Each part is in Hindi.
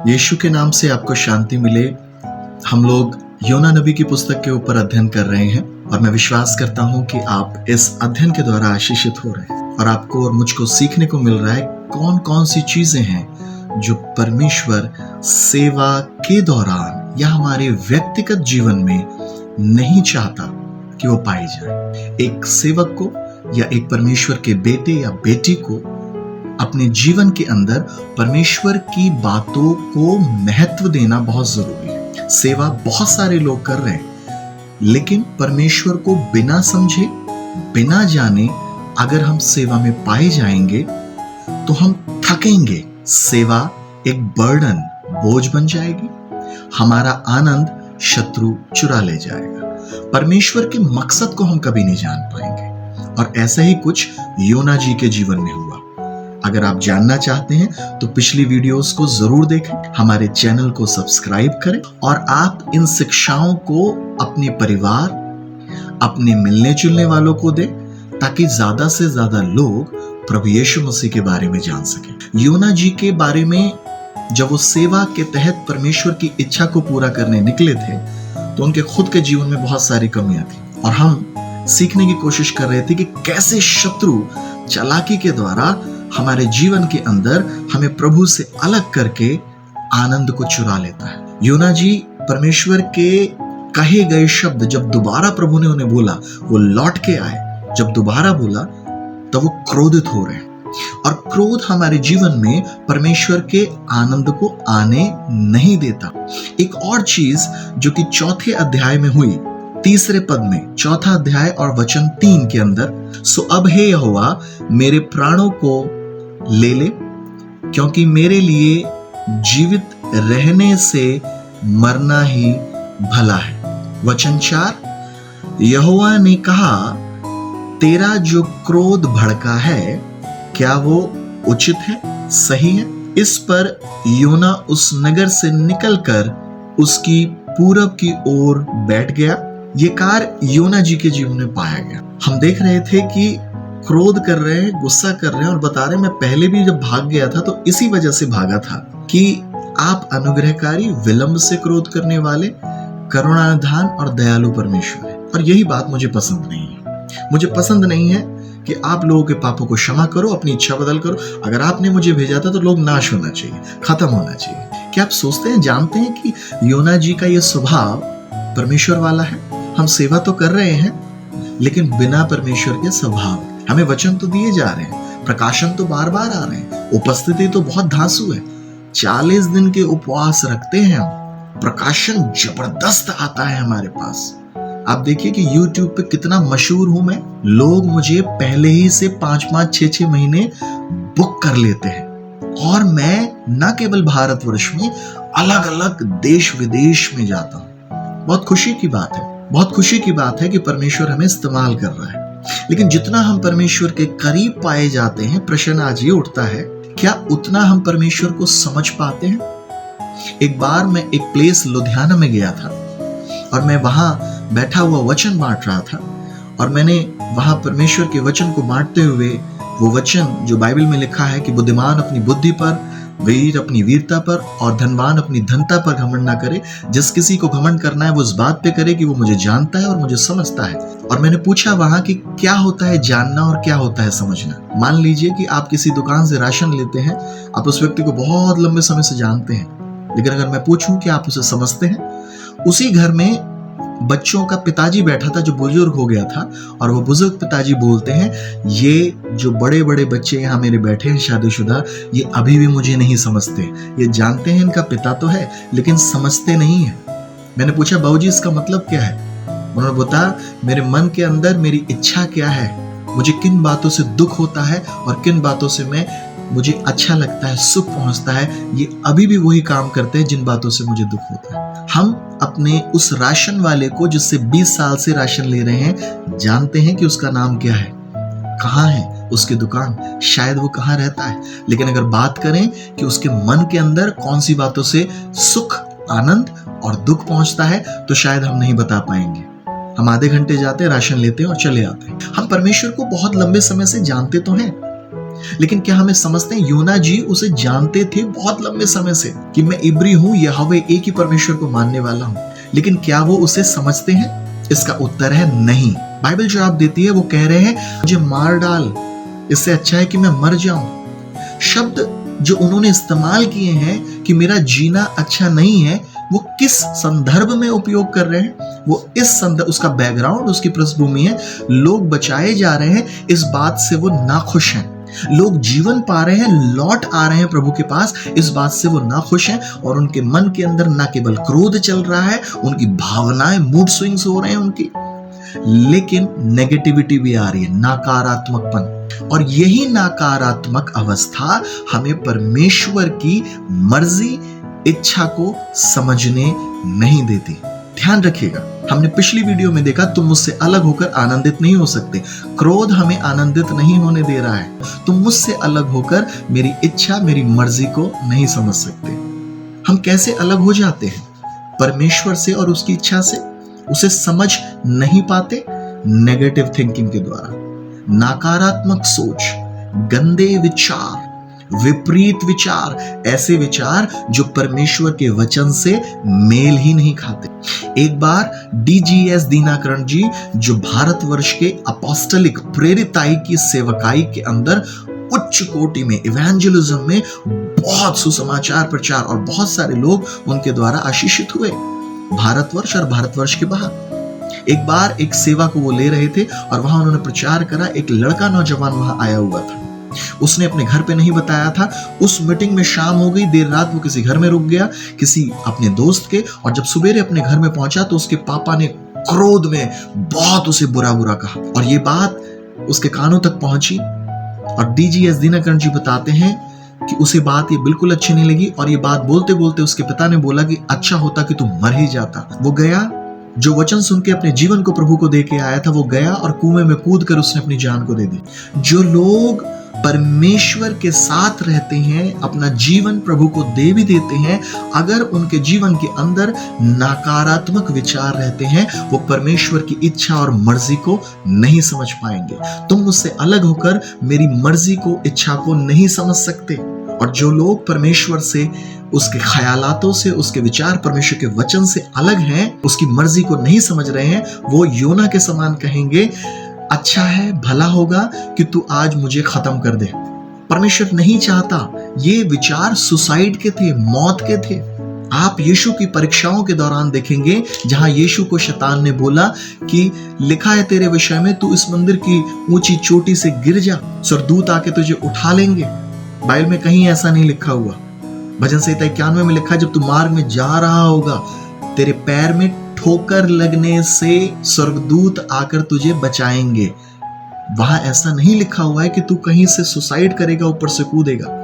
यीशु के नाम से आपको शांति मिले। हम लोग योना नबी की पुस्तक के ऊपर अध्ययन कर रहे हैं और मैं विश्वास करता हूं कि आप इस अध्ययन के द्वारा आशीषित हो रहे हैं और आपको और मुझको सीखने को मिल रहा है कौन कौन सी चीजें हैं जो परमेश्वर सेवा के दौरान या हमारे व्यक्तिगत जीवन में नहीं चाहता कि वो पाई जाए। एक सेवक को या एक परमेश्वर के बेटे या बेटी को अपने जीवन के अंदर परमेश्वर की बातों को महत्व देना बहुत जरूरी है। सेवा बहुत सारे लोग कर रहे हैं, लेकिन परमेश्वर को बिना समझे बिना जाने अगर हम सेवा में पाए जाएंगे तो हम थकेंगे। सेवा एक बर्डन, बोझ बन जाएगी। हमारा आनंद शत्रु चुरा ले जाएगा। परमेश्वर के मकसद को हम कभी नहीं जान पाएंगे। और ऐसा ही कुछ योना जी के जीवन में हुआ। अगर आप जानना चाहते हैं तो पिछली वीडियोस को जरूर देखें, हमारे चैनल को सब्सक्राइब करें और आप इन शिक्षाओं को अपने परिवार, अपने मिलने जुलने वालों को दें ताकि ज्यादा से ज्यादा लोग प्रभु यीशु मसीह के बारे में जान सकें। योना जी के बारे में जब वो सेवा के तहत परमेश्वर की इच्छा को पूरा करने निकले थे तो उनके खुद के जीवन में बहुत सारी कमियां थी और हम सीखने की कोशिश कर रहे थे कि कैसे शत्रु चालाकी के द्वारा हमारे जीवन के अंदर हमें प्रभु से अलग करके आनंद को चुरा लेता है। योना जी परमेश्वर के कहे गए शब्द जब दोबारा प्रभु ने उन्हें बोला, वो लौट के आए। जब दोबारा बोला तब वो क्रोधित हो रहे हैं और क्रोध हमारे जीवन में परमेश्वर के आनंद को आने नहीं देता। एक और चीज जो कि चौथे अध्याय में हुई, तीसरे पद में, चौथा अध्याय और वचन 3 के अंदर, सो अब हे यहोवा मेरे प्राणों को ले ले, क्योंकि मेरे लिए जीवित रहने से मरना ही भला है। वचन 4, यहोवा ने कहा, तेरा जो क्रोध भड़का है क्या वो उचित है, सही है? इस पर योना उस नगर से निकलकर उसकी पूरब की ओर बैठ गया। ये कार्य योना जी के जीवन में पाया गया। हम देख रहे थे कि क्रोध कर रहे हैं, गुस्सा कर रहे हैं और बता रहे हैं, मैं पहले भी जब भाग गया था तो इसी वजह से भागा था कि आप अनुग्रहकारी, विलंब से क्रोध करने वाले, करुणानिधान और दयालु परमेश्वर है। और यही बात मुझे पसंद नहीं है। मुझे पसंद नहीं है कि आप लोगों के पापों को क्षमा करो, अपनी इच्छा बदल करो। अगर आपने मुझे भेजा था तो लोग नाश होना चाहिए, खत्म होना चाहिए। क्या आप सोचते हैं, जानते हैं कि योना जी का यह स्वभाव परमेश्वर वाला है? हम सेवा तो कर रहे हैं लेकिन बिना परमेश्वर के स्वभाव। हमें वचन तो दिए जा रहे हैं, प्रकाशन तो बार बार आ रहे हैं, उपस्थिति तो बहुत धांसू है, 40 दिन के उपवास रखते हैं हम, प्रकाशन जबरदस्त आता है हमारे पास। आप देखिए कि YouTube पे कितना मशहूर हूं मैं। लोग मुझे पहले ही से 5-5, 6-6 महीने बुक कर लेते हैं और मैं न केवल भारतवर्ष में, अलग अलग देश विदेश में जाता हूं। बहुत खुशी की बात है, बहुत खुशी की बात है कि परमेश्वर हमें इस्तेमाल कर रहा है। लेकिन जितना हम परमेश्वर के करीब पाए जाते हैं, प्रश्न आज ये उठता है, क्या उतना हम परमेश्वर को समझ पाते हैं? एक बार मैं एक प्लेस लुधियाना में गया था और मैं वहां बैठा हुआ वचन बांट रहा था और मैंने वहां परमेश्वर के वचन को बांटते हुए वो वचन जो बाइबल में लिखा है कि बुद्धिमान अपनी बुद्धि पर, वीर अपनी वीरता पर और धनवान अपनी धनता पर घमंड ना करे। जिस किसी को घमंड करना है वो इस बात पे करे कि वो मुझे जानता है और मुझे समझता है। और मैंने पूछा वहां कि क्या होता है जानना और क्या होता है समझना। मान लीजिए कि आप किसी दुकान से राशन लेते हैं, आप उस व्यक्ति को बहुत लंबे समय से जानते हैं, लेकिन अगर मैं पूछूं कि आप उसे समझते हैं, उसी घर में बच्चों का पिताजी बैठा था जो बुजुर्ग हो गया था और वो बुजुर्ग पिताजी बोलते हैं, ये जो बड़े बड़े बच्चे यहाँ मेरे बैठे हैं शादीशुदा, ये अभी भी मुझे नहीं समझते। ये जानते हैं इनका पिता तो है लेकिन समझते नहीं है। मैंने पूछा, बाबूजी इसका मतलब क्या है? उन्होंने बताया, मेरे मन के अंदर मेरी इच्छा क्या है, मुझे किन बातों से दुख होता है और किन बातों से मुझे अच्छा लगता है, सुख पहुंचता है, ये अभी भी वही काम करते हैं जिन बातों से मुझे दुख होता है। हम अपने उस राशन वाले को जिससे 20 साल से राशन ले रहे हैं, जानते हैं कि उसका नाम क्या है, कहाँ है उसकी दुकान, शायद वो कहाँ रहता है, लेकिन अगर बात करें कि उसके मन के अंदर कौन सी बातों से सुख, आनंद और दुख पहुंचता है तो शायद हम नहीं बता पाएंगे। हम आधे घंटे जाते हैं, राशन लेते हैं और चले आते हैं। हम परमेश्वर को बहुत लंबे समय से जानते तो हैं, लेकिन क्या हमें समझते हैं योना जी उसे जानते थे बहुत लंबे समय से कि मैं इब्री हूं, यहोवे एक ही परमेश्वर को मानने वाला हूं, लेकिन क्या वो उसे समझते हैं? इसका उत्तर है नहीं। बाइबल जवाब देती है, वो कह रहे हैं मुझे मार डाल, इससे अच्छा है कि मैं मर जाऊं। शब्द जो उन्होंने इस्तेमाल किए हैं कि मेरा जीना अच्छा नहीं है, वो किस संदर्भ में उपयोग कर रहे हैं? वो इस संदर्भ, उसका बैकग्राउंड, उसकी पृष्ठभूमि है, लोग बचाए जा रहे हैं, इस बात से वो नाखुश हैं। लोग जीवन पा रहे हैं, लौट आ रहे हैं प्रभु के पास, इस बात से वो नाखुश हैं। और उनके मन के अंदर ना केवल क्रोध चल रहा है, उनकी भावनाएं, मूड स्विंग्स हो रहे हैं उनकी, लेकिन नेगेटिविटी भी आ रही है, नकारात्मकपन। और यही नकारात्मक अवस्था हमें परमेश्वर की मर्जी, इच्छा को समझने नहीं देती। ध्यान रखिएगा, हमने पिछली वीडियो में देखा तुम मुझसे अलग होकर आनंदित नहीं हो सकते। क्रोध हमें आनंदित नहीं होने दे रहा है। तुम मुझसे अलग होकर मेरी इच्छा, मेरी मर्जी को नहीं समझ सकते। हम कैसे अलग हो जाते हैं? परमेश्वर से और उसकी इच्छा से। उसे समझ नहीं पाते नेगेटिव थिंकिंग के द्वारा। नकारात्मक सोच, गंदे विचार, विपरीत विचार, ऐसे विचार जो परमेश्वर के वचन से मेल ही नहीं खाते। एक बार डीजीएस दीनाकरण जी, जो भारतवर्ष के अपोस्टलिक प्रेरिताई की सेवकाई के अंदर उच्च कोटि में, इवेंजलिज्म में बहुत सुसमाचार प्रचार, और बहुत सारे लोग उनके द्वारा आशीषित हुए भारतवर्ष और भारतवर्ष के बाहर। एक बार एक सेवा को वो ले रहे थे और वहां उन्होंने प्रचार करा। एक लड़का नौजवान वहां आया हुआ था, उसने अपने घर पे नहीं बताया था। उस मीटिंग में शाम हो गई, देर रात वो किसी घर में रुक गया, किसी अपने दोस्त के, और जब सवेरे अपने घर में पहुंचा तो उसके पापा ने क्रोध में बहुत उसे बुरा बुरा कहा, और ये बात उसके कानों तक पहुंची। और डीजीएस दीनाकरण जी बताते हैं कि उसे बात ये बिल्कुल अच्छी नहीं लगी, और ये बात बोलते बोलते उसके पिता ने बोला कि अच्छा होता कि तू मर ही जाता। वो गया, जो वचन सुन के अपने जीवन को प्रभु को दे के आया था, वो गया और कुएं में कूद कर उसने अपनी जान को दे दी। जो लोग परमेश्वर के साथ रहते हैं, अपना जीवन प्रभु को दे भी देते हैं, अगर उनके जीवन के अंदर नकारात्मक विचार रहते हैं, वो परमेश्वर की इच्छा और मर्जी को नहीं समझ पाएंगे। तुम मुझसे अलग होकर मेरी मर्जी को, इच्छा को नहीं समझ सकते। और जो लोग परमेश्वर से, उसके ख्यालातों से, उसके विचार परमेश्वर के वचन से अलग हैं, उसकी मर्जी को नहीं समझ रहे हैं, वो योना के समान कहेंगे अच्छा है, भला होगा कि तू आज मुझे खत्म कर दे। परमेश्वर नहीं चाहता। ये विचार सुसाइड के थे, मौत के थे। आप यीशु की परीक्षाओं के दौरान देखेंगे, जहां यीशु को शैतान ने बोला कि लिखा है तेरे विषय में, तू इस मंदिर की ऊंची चोटी से गिर जा, स्वर्गदूत आके तुझे उठा लेंगे। बाइबल में कहीं ऐसा नहीं लिखा हुआ। भजन संहिता 91 में लिखा है, जब तू मार्ग में जा रहा होगा, तेरे पैर में ठोकर लगने से स्वर्गदूत आकर तुझे बचाएंगे। वहां ऐसा नहीं लिखा हुआ है कि तू कहीं से सुसाइड करेगा, ऊपर से कूदेगा।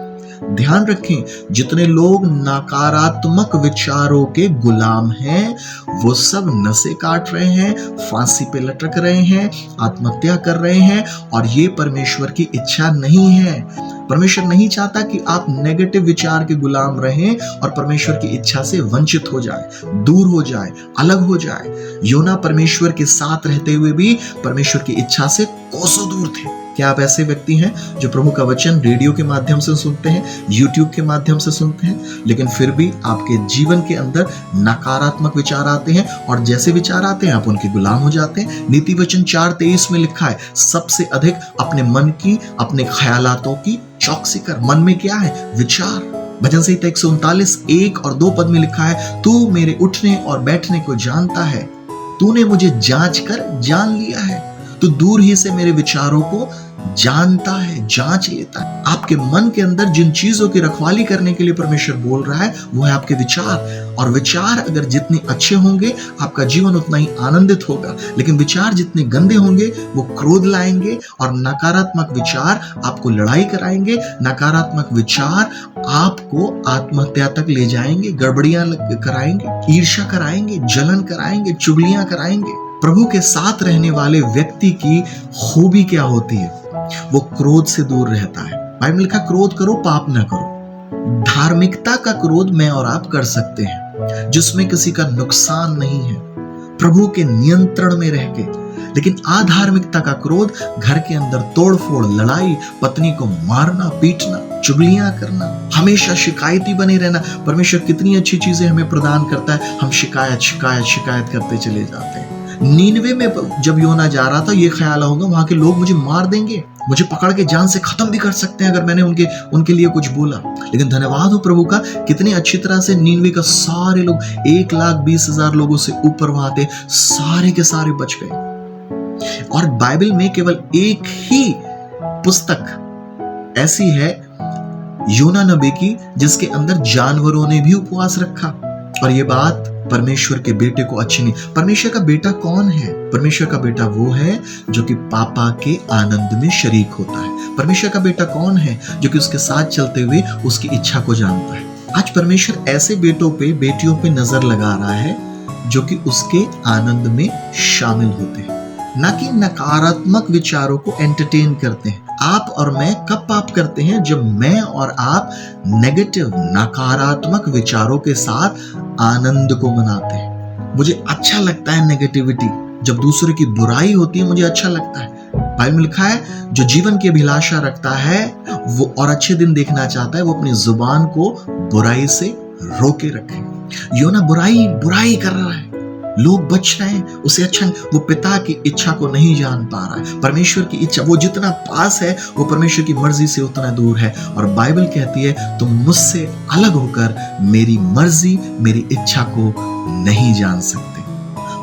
ध्यान रखें, जितने लोग नकारात्मक विचारों के गुलाम हैं, वो सब नसें काट रहे हैं, फांसी पे लटक रहे हैं, आत्महत्या कर रहे हैं, और ये परमेश्वर की इच्छा नहीं है। परमेश्वर नहीं चाहता कि आप नेगेटिव विचार के गुलाम रहें और परमेश्वर की इच्छा से वंचित हो जाए, दूर हो जाए, अलग हो जाए। योना परमेश्वर के साथ रहते हुए भी परमेश्वर की इच्छा से कोसों दूर थे। क्या आप ऐसे व्यक्ति हैं जो प्रभु का वचन रेडियो के माध्यम से सुनते हैं, यूट्यूब के माध्यम से सुनते हैं, लेकिन फिर भी आपके जीवन के अंदर नकारात्मक विचार आते हैं, और जैसे विचार आते हैं आप उनके गुलाम हो जाते हैं? नीति वचन 4:23 में लिखा है, सबसे अधिक अपने मन की, अपने ख्यालातों की चौकसी कर। मन में क्या है? विचार। भजन संहिता 139 1 और 2 पद में लिखा है, तू मेरे उठने और बैठने को जानता है, तूने मुझे जांच कर जान लिया है। तो दूर ही से मेरे विचारों को जानता है, जांच लेता है। आपके मन के अंदर जिन चीजों की रखवाली करने के लिए परमेश्वर बोल रहा है, वो है आपके विचार। और विचार अगर जितने अच्छे होंगे, आपका जीवन उतना ही आनंदित होगा। लेकिन विचार जितने गंदे होंगे, वो क्रोध लाएंगे, और नकारात्मक विचार आपको लड़ाई कराएंगे। नकारात्मक विचार आपको आत्महत्या तक ले जाएंगे, गड़बड़ियां कराएंगे, ईर्ष्या कराएंगे, जलन कराएंगे, चुगलियां कराएंगे। प्रभु के साथ रहने वाले व्यक्ति की खूबी क्या होती है? वो क्रोध से दूर रहता है। बाइबल में लिखा, क्रोध करो पाप ना करो। धार्मिकता का क्रोध मैं और आप कर सकते हैं, जिसमें किसी का नुकसान नहीं है। प्रभु के नियंत्रण में रह के लेकिन अधार्मिकता का क्रोध घर के अंदर तोड़फोड़, लड़ाई, पत्नी को मारना, पीटना, चुगलियां करना, हमेशा शिकायती बने रहना। परमेश्वर कितनी अच्छी चीजें हमें प्रदान करता है, हम शिकायत शिकायत शिकायत करते चले जाते हैं। नीनवे में जब योना जा रहा था, ये ख्याल होगा वहां के लोग मुझे मार देंगे, मुझे पकड़ के जान से खत्म भी कर सकते हैं अगर मैंने उनके लिए कुछ बोला। लेकिन धन्यवाद हो प्रभु का, कितनी अच्छी तरह से नीनवे का सारे लोग 1,20,000 लोगों से ऊपर वहां थे, सारे के सारे बच गए। और बाइबल में केवल एक ही पुस्तक ऐसी है योना नबी की जिसके अंदर जानवरों ने भी उपवास रखा। और ये बात परमेश्वर के बेटे को अच्छी नहीं। परमेश्वर का बेटा कौन है? परमेश्वर का बेटा वो है जो कि पापा के आनंद में शरीक होता है। परमेश्वर का बेटा कौन है? जो कि उसके साथ चलते हुए उसकी इच्छा को जानता है। आज परमेश्वर ऐसे बेटों पे, बेटियों पे नजर लगा रहा है जो कि उसके आनंद में शामिल होते हैं, ना कि नकारात्मक विचारों को एंटरटेन करते हैं। आप और मैं कब पाप करते हैं? जब मैं और आप नेगेटिव, नकारात्मक विचारों के साथ आनंद को मनाते हैं। मुझे अच्छा लगता है नेगेटिविटी, जब दूसरे की बुराई होती है मुझे अच्छा लगता है। बाइबल में लिखा है जो जीवन की अभिलाषा रखता है वो और अच्छे दिन देखना चाहता है, वो अपनी जुबान को बुराई से रोके रखे। योना बुराई कर रहा है, लोग बच रहे हैं, उसे अच्छा नहीं। वो पिता की इच्छा को नहीं जान पा रहा है। परमेश्वर की इच्छा, वो जितना पास है वो परमेश्वर की मर्जी से उतना दूर है। और बाइबल कहती है तुम मुझसे अलग होकर मेरी मर्जी, मेरी इच्छा को नहीं जान सकते।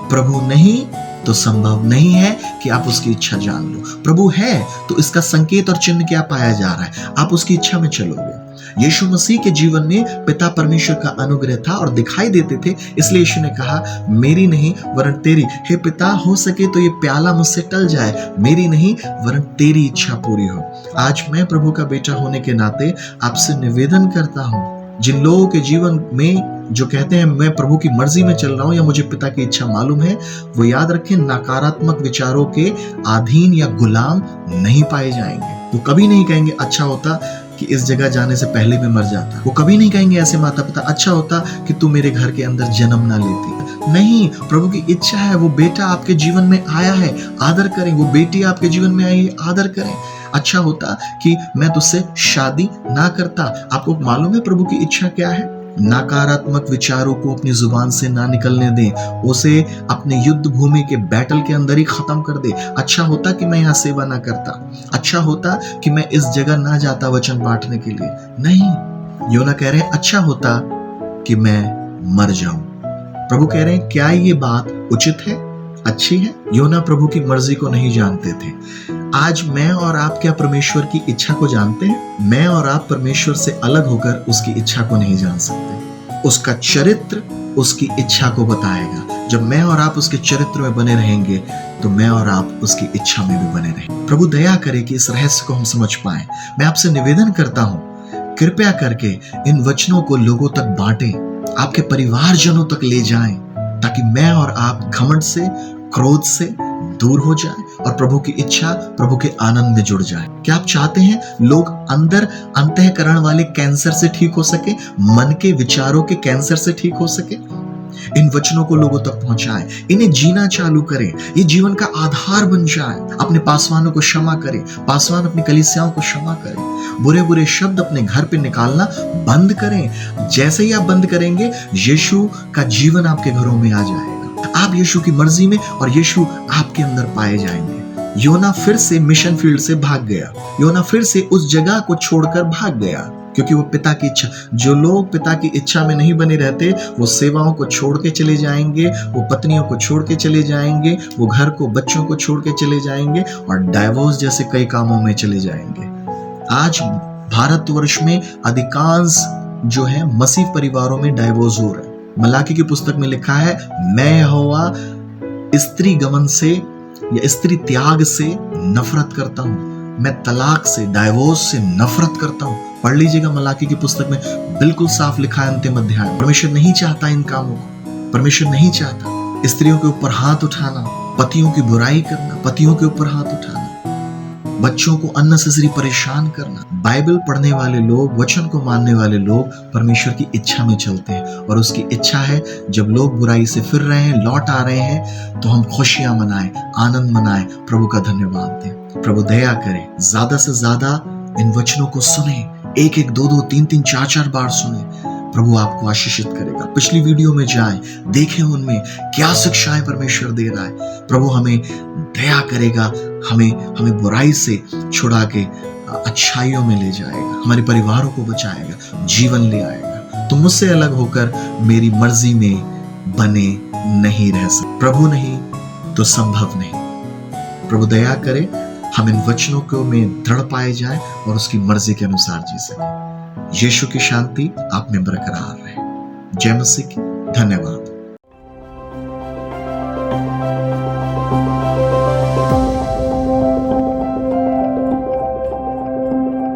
प्रभु नहीं तो संभव नहीं है कि आप उसकी इच्छा जान लो। प्रभु है तो इसका संकेत और चिन्ह क्या पाया जा रहा है? आप उसकी इच्छा में चलोगे। यीशु मसीह के जीवन में पिता परमेश्वर का अनुग्रह था और दिखाई देते थे, इसलिए यीशु ने कहा मेरी नहीं वरन तेरी, हे पिता हो सके तो ये प्याला मुझसे टल जाए, मेरी नहीं वरन तेरी इच्छा पूरी हो। आज मैं प्रभु का बेटा होने के नाते आपसे निवेदन करता हूं, जिन लोगों के जीवन में जो कहते हैं मैं प्रभु की मर्जी में चल रहा हूं या मुझे पिता की इच्छा मालूम है, वो याद रखें नकारात्मक विचारों के अधीन या गुलाम नहीं पाए जाएंगे। वो कभी नहीं कहेंगे अच्छा होता कि इस जगह जाने से पहले मैं मर जाता। वो कभी नहीं कहेंगे ऐसे माता पिता अच्छा होता कि तू मेरे घर के अंदर जन्म ना लेती। नहीं, प्रभु की इच्छा है वो बेटा आपके जीवन में आया है, आदर करें। वो बेटी आपके जीवन में आई है, आदर करें। अच्छा होता कि मैं तुझसे शादी ना करता। आपको मालूम है प्रभु की इच्छा क्या है? नकारात्मक विचारों को अपनी जुबान से ना निकलने दें, उसे अपने युद्ध भूमि के बैटल के अंदर ही खत्म कर दे। अच्छा होता कि मैं यहाँ सेवा ना करता, अच्छा होता कि मैं इस जगह ना जाता वचन बांटने के लिए। नहीं, योना कह रहे हैं अच्छा होता कि मैं मर जाऊं। प्रभु कह रहे हैं क्या ये बात उचित है, अच्छी है? योना प्रभु की मर्जी को नहीं जानते थे। आज मैं और आप क्या परमेश्वर की इच्छा को जानते हैं? मैं और आप परमेश्वर से अलग होकर उसकी इच्छा को नहीं जान सकते। उसका चरित्र उसकी इच्छा को बताएगा। जब मैं और आप उसके चरित्र में बने रहेंगे तो मैं और आप उसकी इच्छा में भी बने रहेंगे। प्रभु दया करे कि इस रहस्य को हम समझ पाए। मैं आपसे निवेदन करता हूं, कृपया करके इन वचनों को लोगों तक बांटें, आपके परिवारजनों तक ले जाएं, ताकि मैं और आप घमंड से, क्रोध से दूर हो जाए और प्रभु की इच्छा, प्रभु के आनंद में जुड़ जाए। क्या आप चाहते हैं लोग अंदर अंतःकरण वाले कैंसर से ठीक हो सके, मन के विचारों के कैंसर से ठीक हो सके? इन वचनों को लोगों तक पहुंचाएं, इन्हें जीना चालू करें, ये जीवन का आधार बन जाए। अपने पासवानों को क्षमा करें, पासवान अपनी कलीसियाओं को क्षमा करें। बुरे बुरे शब्द अपने घर पे निकालना बंद करें। जैसे ही आप बंद करेंगे, यीशु का जीवन आपके घरों में आ जाएगा। आप यीशु की मर्जी में और यीशु आपके अंदर पाए जाएंगे। योना फिर से मिशन फील्ड से भाग गया। योना फिर से उस जगह को छोड़कर भाग गया, क्योंकि वो पिता की इच्छा, जो लोग पिता की इच्छा में नहीं बने रहते वो सेवाओं को छोड़ के चले जाएंगे, वो पत्नियों को छोड़ के चले जाएंगे, वो घर को, बच्चों को छोड़ के चले जाएंगे और डाइवोर्स जैसे कई कामों में चले जाएंगे। आज भारतवर्ष में अधिकांश जो है मसीह परिवारों में डाइवोर्स हो रहा है। मलाकी की पुस्तक में लिखा है मैं यहोवा स्त्री गमन से या स्त्री त्याग से नफरत करता हूं, मैं तलाक से, डाइवोर्स से नफरत करता हूं। पढ़ लीजिएगा मलाकी की पुस्तक में बिल्कुल साफ लिखा है अंतिम अध्याय। परमेश्वर नहीं चाहता इन कामों को। परमेश्वर नहीं चाहता स्त्रियों के ऊपर हाथ उठाना, पतियों की बुराई करना, पतियों के ऊपर हाथ उठाना। बच्चों को अननेसेसरी परेशान करना। बाइबल पढ़ने वाले लोग, वचन को मानने वाले लोग परमेश्वर की इच्छा में चलते हैं, और उसकी इच्छा है जब लोग बुराई से फिर रहे हैं, लौट आ रहे हैं, तो हम खुशियां मनाएं, आनंद मनाएं, प्रभु का धन्यवाद दें। प्रभु दया करे, ज्यादा से ज्यादा इन वचनों को सुने, एक एक, दो दो, तीन तीन, चार चार बार सुने। प्रभु आपको आशीषित करेगा। पिछली वीडियो में जाएं, देखें उनमें क्या शिक्षाएं परमेश्वर दे रहा है। प्रभु हमें दया करेगा, हमें बुराई से छुड़ा के अच्छाइयों में ले जाएगा, हमारे परिवारों को बचाएगा, जीवन ले आएगा। तो मुझसे अलग होकर मेरी मर्जी में बने नहीं रह सकते। प्रभु नहीं तो संभव नहीं। प्रभु दया करे, हम इन वचनों को में दृढ़ पाए जाए और उसकी मर्जी के अनुसार जी सके। यीशु की शांति आप में बरकरार रहे। जय मसीह की। धन्यवाद।